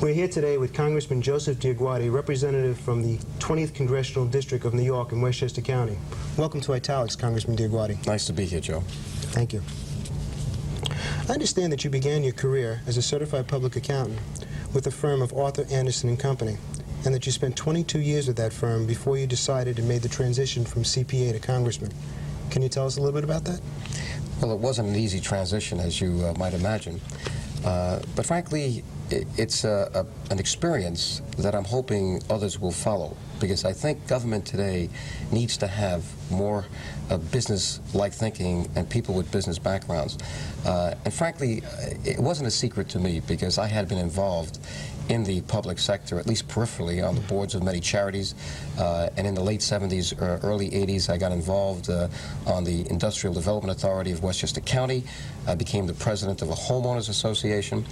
We're here today with Congressman Joseph DioGuardi, representative from the 20th Congressional District of New York in Westchester County. Welcome to Italics, Congressman DioGuardi. Nice to be here, Joe. Thank you. I understand that you began your career as a certified public accountant with the firm of Arthur Anderson & Company, and that you spent 22 years with that firm before you decided and made the transition from CPA to congressman. Can you tell us a little bit about that? Well, it wasn't an easy transition, as you might imagine. But frankly, it's an experience that I'm hoping others will follow, because I think government today needs to have more business-like thinking and people with business backgrounds. And frankly, it wasn't a secret to me, because I had been involved in the public sector, at least peripherally, on the boards of many charities. And in the late 70s, early 80s, I got involved on the Industrial Development Authority of Westchester County. I became the president of a homeowners association.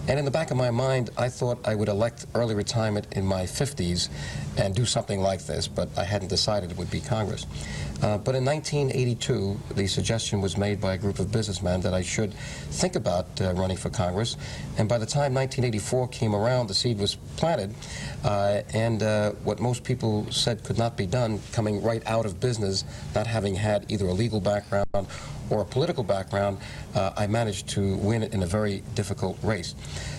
And in the back of my mind, I thought I would elect early retirement in my 50s and do something like this, but I hadn't decided it would be Congress. But in 1982, the suggestion was made by a group of businessmen that I should think about running for Congress. And by the time 1984 came around, the seed was planted. And what most people said could not be done, coming right out of business, not having had either a legal background or a political background, I managed to win it in a very difficult race.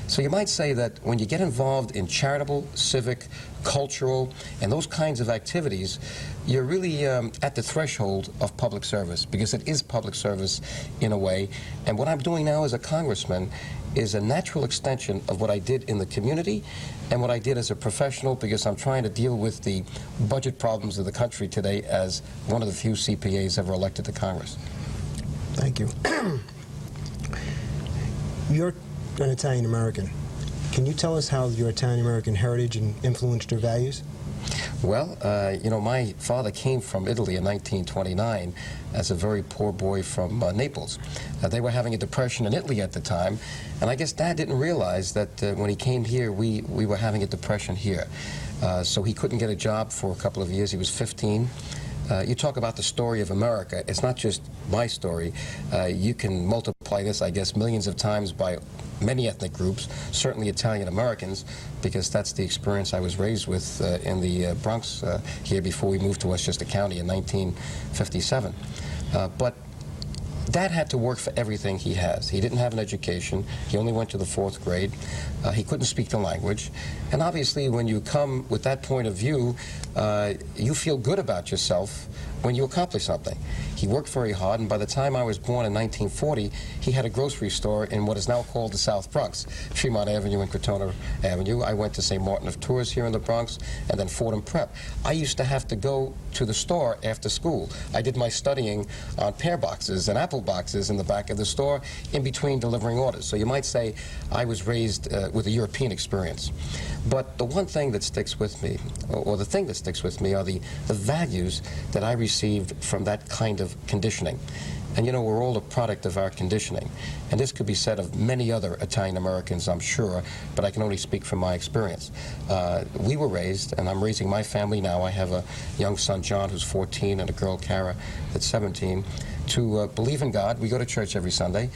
So you might say that when you get involved in charitable, civic, cultural, and those kinds of activities, you're really at the threshold of public service, because it is public service in a way. And what I'm doing now as a congressman is a natural extension of what I did in the community and what I did as a professional, because I'm trying to deal with the budget problems of the country today as one of the few CPAs ever elected to Congress. Thank you. You're an Italian-American. Can you tell us how your Italian-American heritage influenced your values? Well, you know, my father came from Italy in 1929 as a very poor boy from Naples. They were having a depression in Italy at the time, and I guess Dad didn't realize that when he came here, we were having a depression here. So he couldn't get a job for a couple of years. He was 15. You talk about the story of America. It's not just my story. You can multiply this, I guess, millions of times by many ethnic groups, certainly Italian Americans, because that's the experience I was raised with in the Bronx here before we moved to Westchester County in 1957. But Dad had to work for everything he has. He didn't have an education. He only went to the 4th grade. He couldn't speak the language. And obviously, when you come with that point of view, you feel good about yourself when you accomplish something. He worked very hard, and by the time I was born in 1940, he had a grocery store in what is now called the South Bronx, Tremont Avenue and Crotona Avenue. I went to St. Martin of Tours here in the Bronx, and then Fordham Prep. I used to have to go to the store after school. I did my studying on pear boxes and apple boxes in the back of the store in between delivering orders. So you might say I was raised with a European experience. But the one thing that sticks with me, or the thing that sticks with me, are the values that I received from that kind of conditioning. And you know, we're all a product of our conditioning. And this could be said of many other Italian Americans, I'm sure, but I can only speak from my experience. We were raised, and I'm raising my family now. I have a young son, John, who's 14, and a girl, Kara, that's 17, to believe in God. We go to church every Sunday.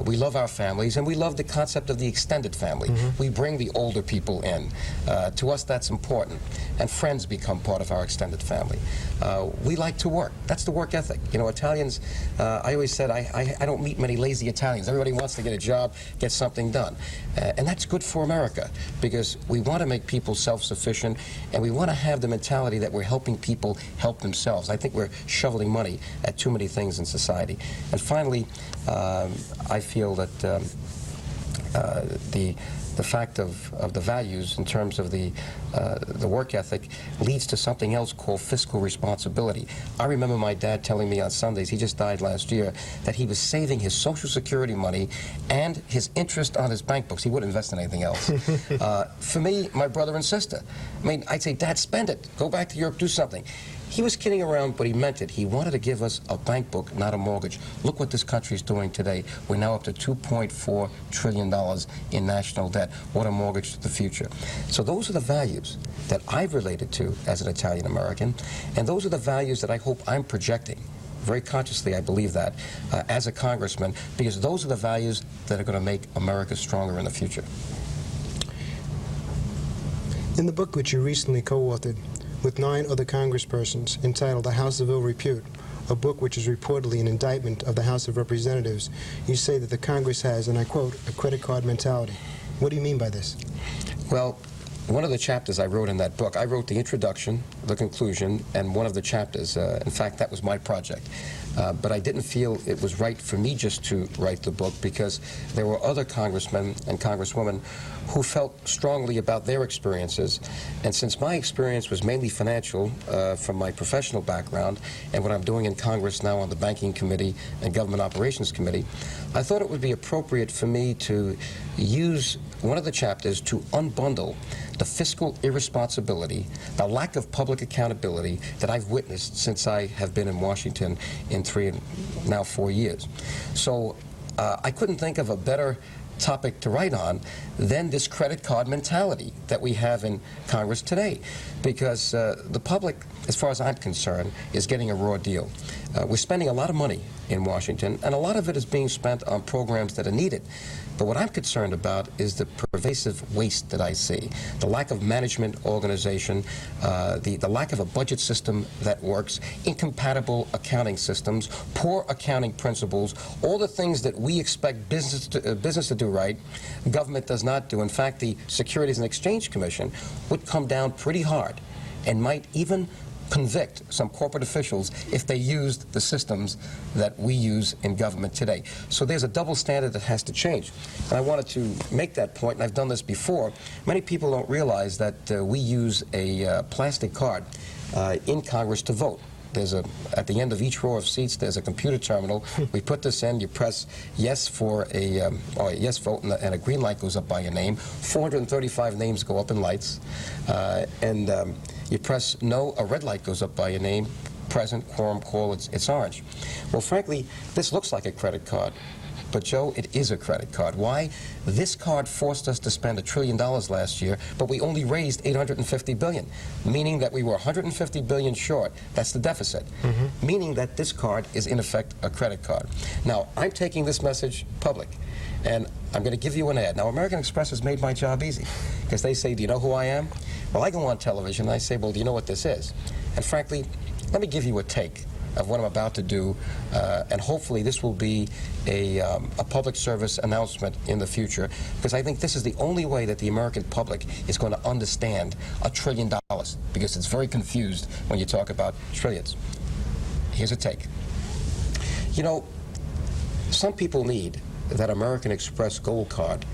We love our families, and we love the concept of the extended family. We bring the older people in. To us, that's important. And friends become part of our extended family. We like to work. That's the work ethic. You know, Italians, I always said, I don't meet many lazy Italians. Everybody wants to get a job, get something done. And that's good for America, because we want to make people self-sufficient, and we want to have the mentality that we're helping people help themselves. I think we're shoveling money at too many things in society. And finally, I feel that the fact of the values in terms of the work ethic leads to something else called fiscal responsibility. I remember my dad telling me on Sundays, he just died last year, that he was saving his Social Security money and his interest on his bank books. He wouldn't invest in anything else. For me, my brother and sister, I mean, I'd say, Dad, spend it. Go back to Europe, do something. He was kidding around, but he meant it. He wanted to give us a bank book, not a mortgage. Look what this country is doing today. We're now up to $2.4 trillion in national debt. What a mortgage to the future. So those are the values that I've related to as an Italian American, and those are the values that I hope I'm projecting. Very consciously, I believe that, as a congressman, because those are the values that are going to make America stronger in the future. In the book which you recently co-authored with 9 other congresspersons entitled A House of Ill Repute, a book which is reportedly an indictment of the House of Representatives, you say that the Congress has, and I quote, a credit card mentality. What do you mean by this? Well, one of the chapters I wrote in that book, I wrote the introduction, the conclusion, and one of the chapters. In fact, that was my project. But I didn't feel it was right for me just to write the book because there were other congressmen and congresswomen who felt strongly about their experiences. And since my experience was mainly financial from my professional background and what I'm doing in Congress now on the Banking Committee and Government Operations Committee, I thought it would be appropriate for me to use one of the chapters to unbundle the fiscal irresponsibility, the lack of public accountability that I've witnessed since I have been in Washington in 3 and now 4 years. So I couldn't think of a better topic to write on than this credit card mentality that we have in Congress today, because the public, as far as I'm concerned, is getting a raw deal. We're spending a lot of money in Washington, and a lot of it is being spent on programs that are needed. But what I'm concerned about is the pervasive waste that I see, the lack of management organization, the lack of a budget system that works, incompatible accounting systems, poor accounting principles, all the things that we expect business to do right, government does not do. In fact, the Securities and Exchange Commission would come down pretty hard and might even convict some corporate officials if they used the systems that we use in government today. So there's a double standard that has to change. And I wanted to make that point, and I've done this before. Many people don't realize that we use a plastic card in Congress to vote. At the end of each row of seats, there's a computer terminal. We put this in, you press yes for a yes vote, and a green light goes up by your name. 435 names go up in lights. You press no, a red light goes up by your name. Present, quorum, call, it's orange. Well, frankly, this looks like a credit card. But, Joe, it is a credit card. Why? This card forced us to spend $1 trillion last year, but we only raised $850 billion, meaning that we were $150 billion short. That's the deficit. Meaning that this card is, in effect, a credit card. Now, I'm taking this message public, and I'm going to give you an ad. Now, American Express has made my job easy, because they say, do you know who I am? Well, I go on television, and I say, well, do you know what this is? And frankly, let me give you a take of what I'm about to do, and hopefully this will be a public service announcement in the future, because I think this is the only way that the American public is going to understand $1 trillion, because it's very confused when you talk about trillions. Here's a take. You know, some people need that American Express Gold Card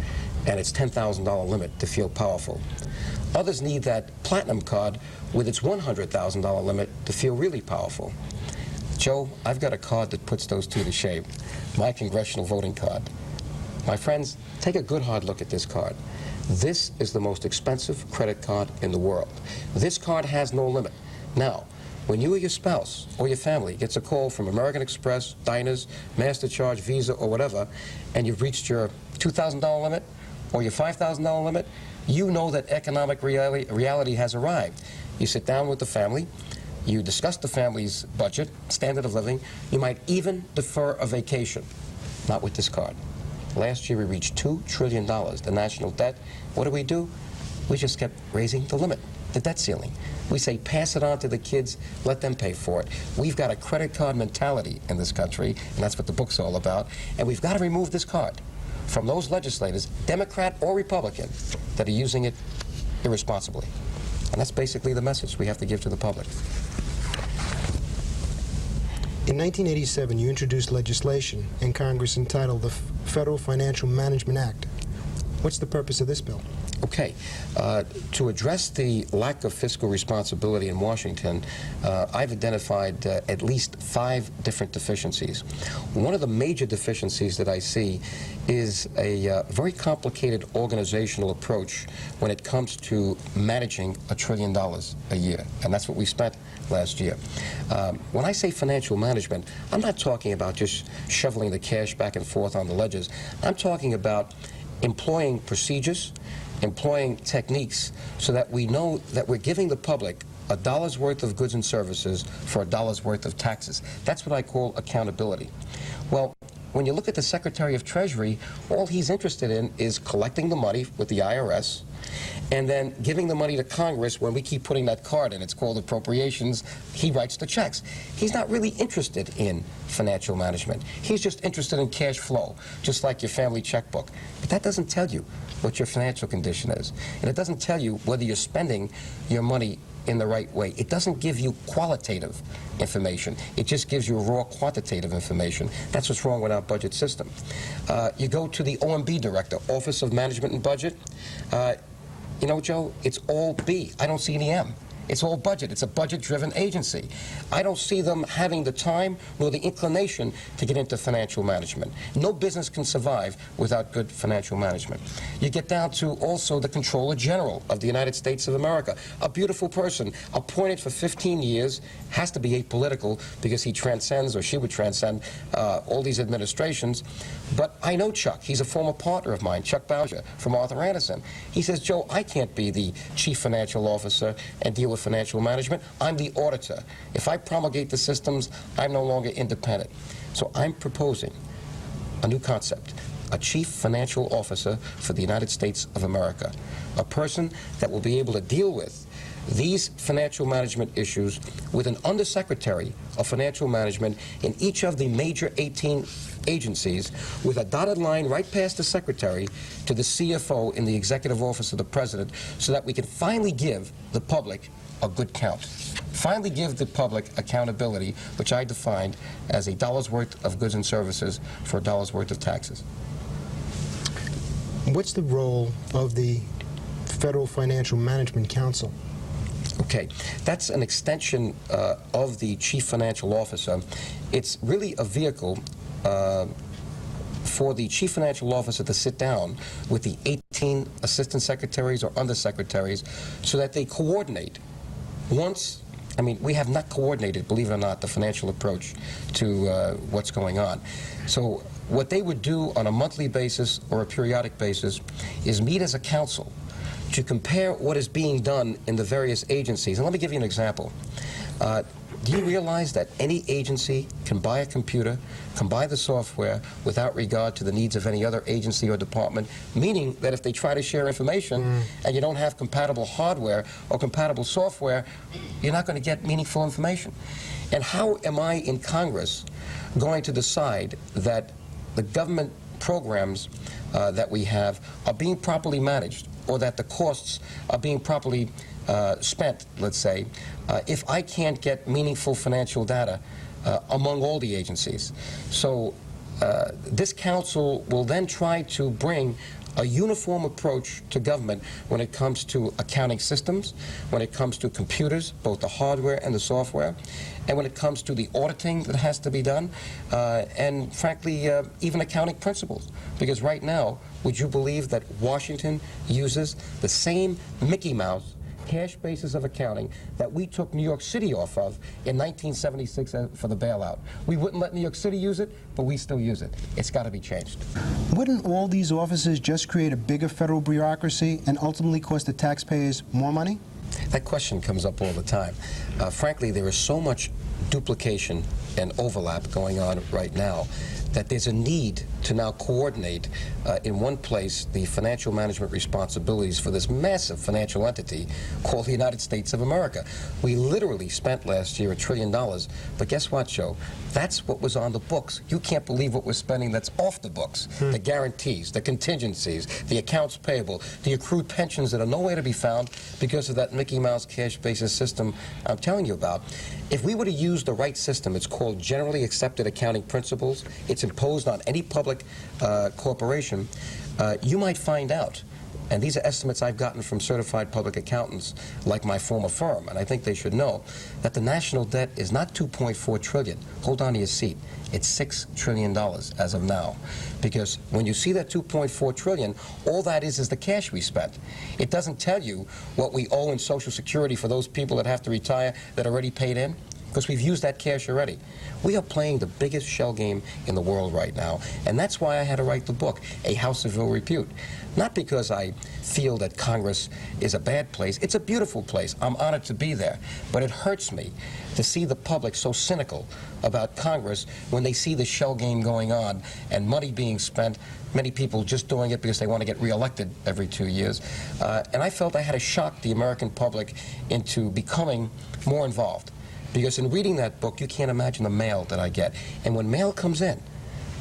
and its $10,000 limit to feel powerful. Others need that Platinum Card with its $100,000 limit to feel really powerful. Joe, I've got a card that puts those two to shame, my congressional voting card. My friends, take a good hard look at this card. This is the most expensive credit card in the world. This card has no limit. Now, when you or your spouse or your family gets a call from American Express, Diners, MasterCharge, Visa, or whatever, and you've reached your $2,000 limit or your $5,000 limit, you know that economic reality has arrived. You sit down with the family, you discuss the family's budget, standard of living. You might even defer a vacation. Not with this card. Last year we reached $2 trillion, the national debt. What do? We just kept raising the limit, the debt ceiling. We say pass it on to the kids, let them pay for it. We've got a credit card mentality in this country, and that's what the book's all about. And we've got to remove this card from those legislators, Democrat or Republican, that are using it irresponsibly. And that's basically the message we have to give to the public. In 1987, you introduced legislation in Congress entitled the Federal Financial Management Act. What's the purpose of this bill? Okay. To address the lack of fiscal responsibility in Washington, I've identified at least 5 different deficiencies. One of the major deficiencies that I see is a very complicated organizational approach when it comes to managing $1 trillion a year, and that's what we spent last year. When I say financial management, I'm not talking about just shoveling the cash back and forth on the ledgers. I'm talking about employing procedures, employing techniques so that we know that we're giving the public $1's worth of goods and services for $1's worth of taxes. That's what I call accountability. Well, when you look at the Secretary of Treasury, all he's interested in is collecting the money with the IRS and then giving the money to Congress when we keep putting that card in. It's called appropriations. He writes the checks. He's not really interested in financial management. He's just interested in cash flow, just like your family checkbook. But that doesn't tell you what your financial condition is. And it doesn't tell you whether you're spending your money in the right way. It doesn't give you qualitative information. It just gives you raw quantitative information. That's what's wrong with our budget system. You go to the OMB director, Office of Management and Budget. You know, Joe, it's all B. I don't see any M. It's all budget. It's a budget-driven agency. I don't see them having the time nor the inclination to get into financial management. No business can survive without good financial management. You get down to also the Comptroller General of the United States of America, a beautiful person, appointed for 15 years, has to be apolitical because he transcends, or she would transcend, all these administrations. But I know Chuck. He's a former partner of mine, Chuck Boucher, from Arthur Anderson. He says, Joe, I can't be the chief financial officer and deal with financial management. I'm the auditor. If I promulgate the systems, I'm no longer independent. So I'm proposing a new concept, a chief financial officer for the United States of America, a person that will be able to deal with these financial management issues with an undersecretary of financial management in each of the major 18 agencies, with a dotted line right past the secretary to the CFO in the executive office of the president, so that we can finally give the public a good count. Finally give the public accountability, which I defined as a dollar's worth of goods and services for a dollar's worth of taxes. What's the role of the Federal Financial Management Council? Okay, that's an extension of the Chief Financial Officer. It's really a vehicle for the Chief Financial Officer to sit down with the 18 assistant secretaries or undersecretaries so that they coordinate. We have not coordinated, believe it or not, the financial approach to what's going on. So what they would do on a monthly basis or a periodic basis is meet as a council to compare what is being done in the various agencies. And let me give you an example. Do you realize that any agency can buy a computer, can buy the software without regard to the needs of any other agency or department, meaning that if they try to share information and you don't have compatible hardware or compatible software, you're not going to get meaningful information? And how am I in Congress going to decide that the government programs that we have are being properly managed, or that the costs are being properly spent, let's say, if I can't get meaningful financial data among all the agencies? So this council will then try to bring a uniform approach to government when it comes to accounting systems, when it comes to computers, both the hardware and the software, and when it comes to the auditing that has to be done, and frankly, even accounting principles. Because right now, would you believe that Washington uses the same Mickey Mouse cash basis of accounting that we took New York City off of in 1976 for the bailout? We wouldn't let New York City use it, but we still use it. It's got to be changed. Wouldn't all these offices just create a bigger federal bureaucracy and ultimately cost the taxpayers more money? That question comes up all the time. Frankly, there is so much duplication and overlap going on right now that there's a need to now coordinate in one place the financial management responsibilities for this massive financial entity called the United States of America. We literally spent last year $1 trillion, but guess what, Joe? That's what was on the books. You can't believe what we're spending that's off the books. The guarantees, the contingencies, the accounts payable, the accrued pensions that are nowhere to be found because of that Mickey Mouse cash basis system I'm telling you about. If we were to use the right system, it's called generally accepted accounting principles. It's imposed on any public corporation. You might find out, and these are estimates I've gotten from certified public accountants like my former firm, and I think they should know, that the national debt is not $2.4 trillion. Hold on to your seat. It's $6 trillion as of now. Because when you see that $2.4 trillion, all that is the cash we spent. It doesn't tell you what we owe in Social Security for those people that have to retire that already paid in. because we've used that cash already. We are playing the biggest shell game in the world right now, and that's why I had to write the book, A House of Ill Repute. Not because I feel that Congress is a bad place. It's a beautiful place. I'm honored to be there. But it hurts me to see the public so cynical about Congress when they see the shell game going on and money being spent, many people just doing it because they want to get reelected every 2 years. And I felt I had to shock the American public into becoming more involved. Because in reading that book, you can't imagine the mail that I get. And when mail comes in,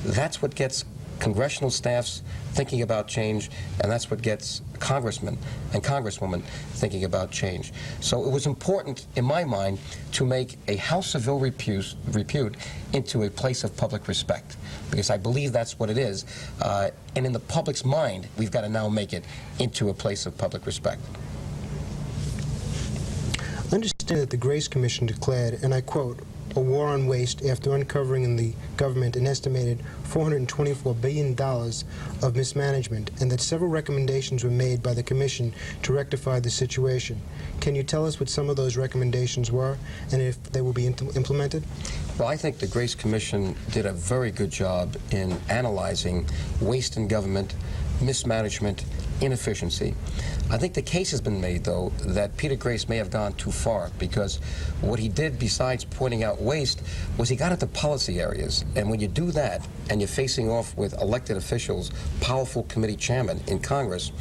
that's what gets congressional staffs thinking about change, and that's what gets congressmen and congresswomen thinking about change. So it was important, in my mind, to make a house of ill repute into a place of public respect, because I believe that's what it is. And in the public's mind, we've got to now make it into a place of public respect. Understand that the Grace Commission declared, and I quote, a war on waste after uncovering in the government an estimated $424 billion of mismanagement, and that several recommendations were made by the Commission to rectify the situation. Can you tell us what some of those recommendations were, and if they will be implemented? Well, I think the Grace Commission did a very good job in analyzing waste in government, mismanagement, inefficiency. I think the case has been made, though, that Peter Grace may have gone too far, because what he did, besides pointing out waste, was he got into policy areas. And when you do that, and you're facing off with elected officials, powerful committee chairmen in Congress,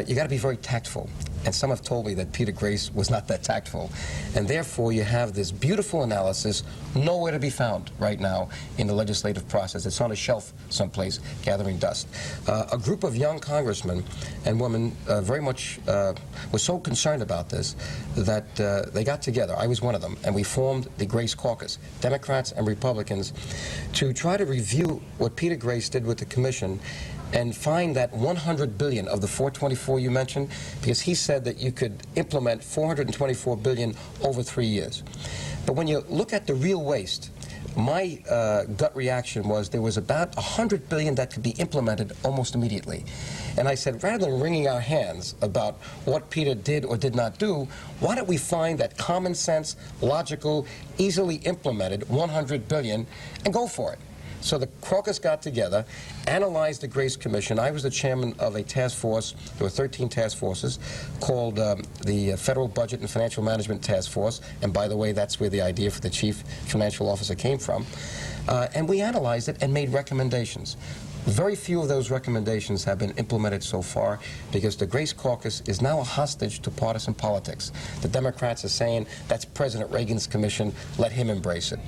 you got to be very tactful. And some have told me that Peter Grace was not that tactful. And therefore, you have this beautiful analysis nowhere to be found right now in the legislative process. It's on a shelf someplace gathering dust. A group of young congressmen and women very much were so concerned about this that they got together. I was one of them, and we formed the Grace Caucus, Democrats and Republicans, to try to review what Peter Grace did with the commission and find that 100 billion of the 424 you mentioned, because he said that you could implement 424 billion over 3 years. But when you look at the real waste, my gut reaction was there was about 100 billion that could be implemented almost immediately. And I said, rather than wringing our hands about what Peter did or did not do, why don't we find that common sense, logical, easily implemented 100 billion and go for it? So the caucus got together, analyzed the Grace Commission. I was the chairman of a task force. There were 13 task forces called the Federal Budget and Financial Management Task Force. And by the way, that's where the idea for the chief financial officer came from. And we analyzed it and made recommendations. Very few of those recommendations have been implemented so far, because the Grace Caucus is now a hostage to partisan politics. The Democrats are saying, that's President Reagan's commission, let him embrace it.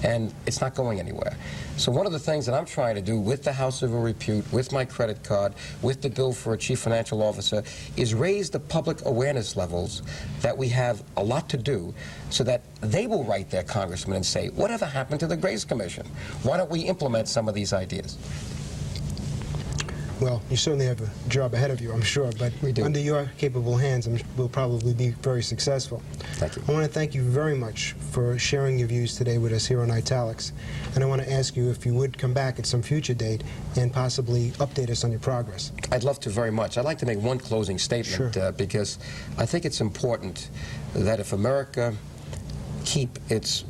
And it's not going anywhere. So one of the things that I'm trying to do with the House of Ill Repute, with my credit card, with the bill for a chief financial officer, is raise the public awareness levels that we have a lot to do, so that they will write their congressman and say, whatever happened to the Grace Commission? Why don't we implement some of these ideas? Well, you certainly have a job ahead of you, I'm sure, but under your capable hands, we'll probably be very successful. Thank you. I want to thank you very much for sharing your views today with us here on Italics. And I want to ask you if you would come back at some future date and possibly update us on your progress. I'd love to very much. I'd like to make one closing statement, Sure. Because I think it's important that if America keep its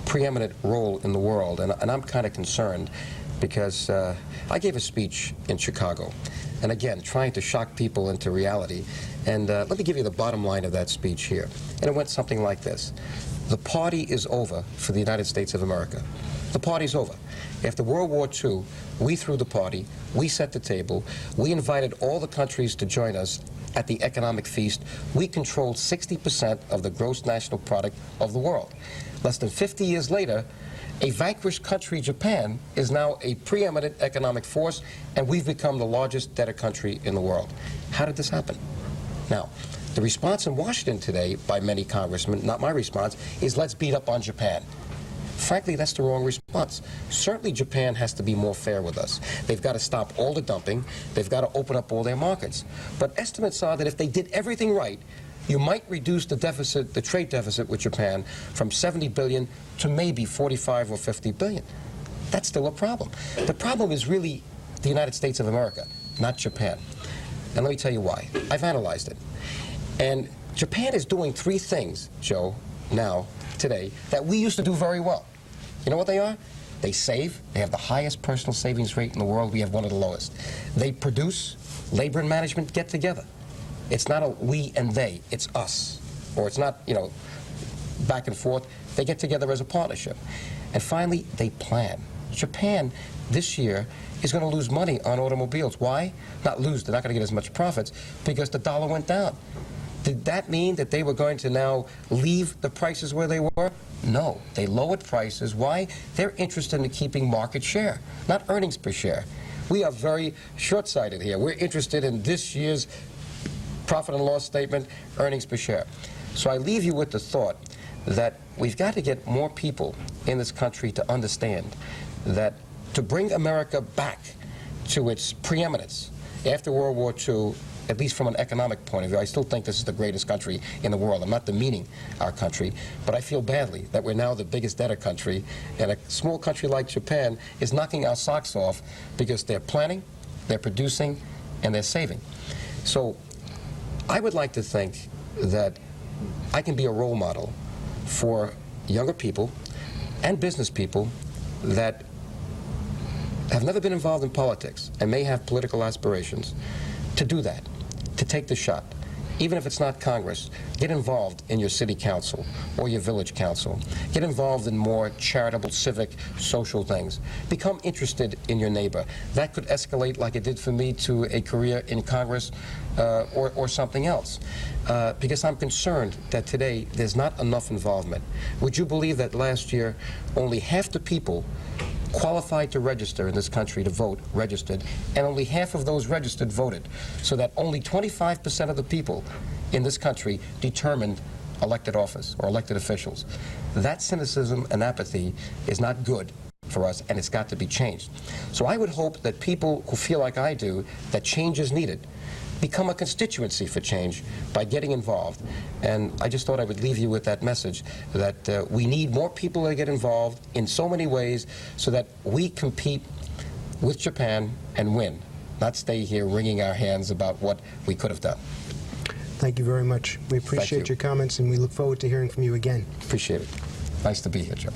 preeminent role in the world, and I'm kind of concerned, because I gave a speech in Chicago, and again, trying to shock people into reality. And let me give you the bottom line of that speech here. And it went something like this. The party is over for the United States of America. The party's over. After World War II, we threw the party, we set the table, we invited all the countries to join us at the economic feast. We controlled 60% of the gross national product of the world. Less than 50 years later, a vanquished country, Japan, is now a preeminent economic force, and we've become the largest debtor country in the world. How did this happen? Now, the response in Washington today by many congressmen, not my response, is let's beat up on Japan. Frankly, that's the wrong response. Certainly Japan has to be more fair with us. They've got to stop all the dumping. They've got to open up all their markets. But estimates are that if they did everything right, you might reduce the deficit, the trade deficit with Japan, from 70 billion to maybe 45 or 50 billion. That's still a problem. The problem is really the United States of America, not Japan. And let me tell you why. I've analyzed it. And Japan is doing three things, Joe, now, today that we used to do very well. You know what they are? They save. They have the highest personal savings rate in the world. We have one of the lowest. They produce. Labor and management get together. It's not a we and they. It's us. Or it's not, you know, back and forth. They get together as a partnership. And finally, they plan. Japan this year is going to lose money on automobiles. Why? Not lose. They're not going to get as much profits because the dollar went down. Did that mean that they were going to now leave the prices where they were? No. They lowered prices. Why? They're interested in keeping market share, not earnings per share. We are very short-sighted here. We're interested in this year's profit and loss statement, earnings per share. So I leave you with the thought that we've got to get more people in this country to understand that to bring America back to its preeminence after World War II, at least from an economic point of view, I still think this is the greatest country in the world. I'm not demeaning our country, but I feel badly that we're now the biggest debtor country, and a small country like Japan is knocking our socks off because they're planning, they're producing, and they're saving. So I would like to think that I can be a role model for younger people and business people that have never been involved in politics and may have political aspirations to do that, to take the shot. Even if it's not Congress, get involved in your city council or your village council. Get involved in more charitable, civic, social things. Become interested in your neighbor. That could escalate like it did for me to a career in Congress or something else. Because I'm concerned that today there's not enough involvement. Would you believe that last year only half the people qualified to register in this country to vote registered, and only half of those registered voted, so that only 25% of the people in this country determined elected office or elected officials. That cynicism and apathy is not good for us, and it's got to be changed. So I would hope that people who feel like I do, that change is needed, become a constituency for change by getting involved. And I just thought I would leave you with that message that we need more people to get involved in so many ways so that we compete with Japan and win, not stay here wringing our hands about what we could have done. Thank you very much. We appreciate your comments, and we look forward to hearing from you again. Appreciate it. Nice to be here, Joe.